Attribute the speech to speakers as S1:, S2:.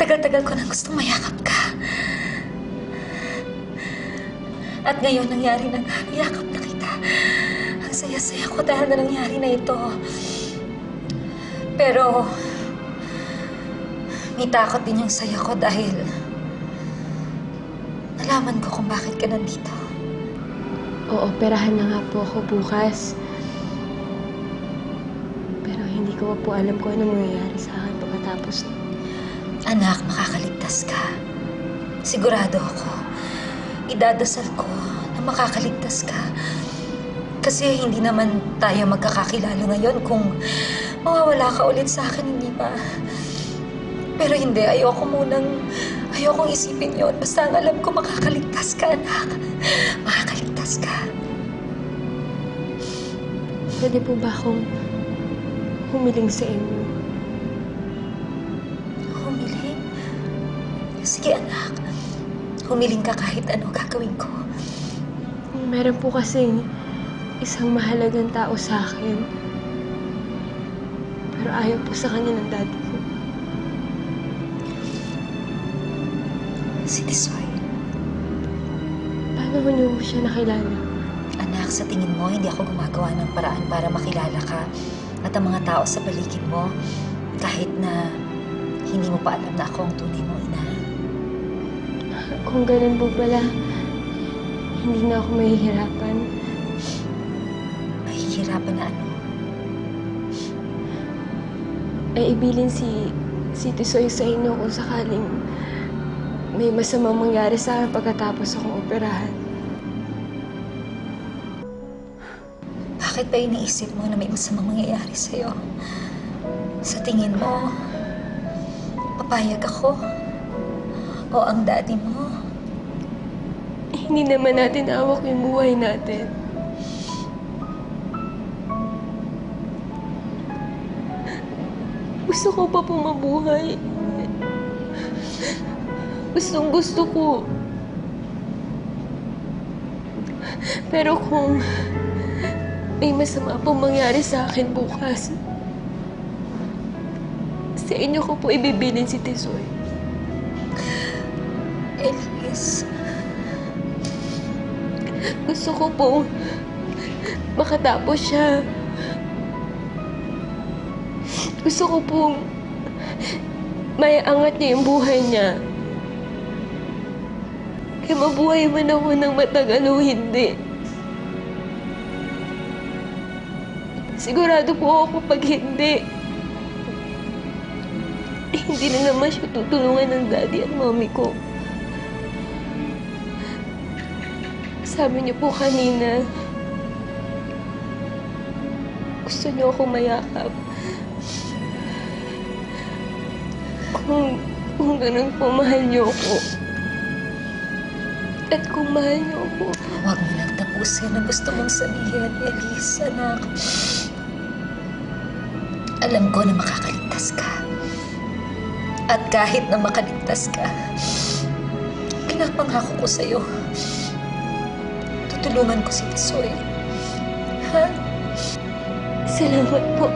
S1: tagal-tagal ko nang gustong mayakap ka. At ngayon, nangyari na nga, niyakap na kita. Ang saya-saya ko dahil na nangyari na ito. Pero, may takot din yung saya ko dahil nalaman ko kung bakit ka nandito.
S2: Ooperahan na nga po ako bukas. Pero hindi ko po alam kung ano mangyayari sa akin pagkatapos.
S1: Anak, makakaligtas ka. Sigurado ako. Idadasal ko na makakaligtas ka. Kasi hindi naman tayo magkakakilala ngayon kung mawawala ka ulit sa akin, hindi ba? Pero hindi, ayokong isipin yon. Basta ang alam ko, makakaligtas ka, anak. Makakaligtas ka.
S2: Pwede po ba akong humiling sa inyo?
S1: Humiling? Sige, anak. Humiling ka kahit ano gagawin ko.
S2: Meron po kasing isang mahalagang tao sa akin. Pero ayaw po sa kanya ng daddy ko.
S1: Si Tisoy.
S2: Paano mo niyo siya nakilala?
S1: Anak, sa tingin mo, hindi ako gumagawa ng paraan para makilala ka at ang mga tao sa paligid mo, kahit na hindi mo pa alam na ako ang tunay mong ina.
S2: Kung ganun po pala, hindi na ako mahihirapan.
S1: Mahihirapan na ano?
S2: Ay ibilin si Tisoy sa inyo kung sakaling may masamang mangyari sa akin pagkatapos akong operahan.
S1: Bakit ba iniisip mo na may masamang mangyayari sa'yo? Sa tingin mo, papayag ako? O ang daddy mo?
S2: Hindi naman natin hawak yung buhay natin. Gusto ko pa po mabuhay. Gustong-gusto ko. Pero kung may masama pong mangyari sa akin bukas, sa inyo ko po ibibilin si Tisoy.
S1: Elise.
S2: Gusto ko po makatapos siya. Gusto ko pong maiangat niya yung buhay niya. Kaya mabuhay man ako ng matagal o hindi. Sigurado po ako pag hindi, hindi na naman siya tutulungan ng daddy at mommy ko. Sabi niyo po kanina, gusto niyo akong mayakap. Kung ganun po, mahal niyo ako. At kung mahal niyo ako,
S1: Huwag mo nang tapusin ang gusto mong sabihin, Elise, anak. Alam ko na makakaligtas ka. At kahit na makaligtas ka, pinapangako ko sa'yo, tutulungan ko si Tisoy. Ha?
S2: salamat po.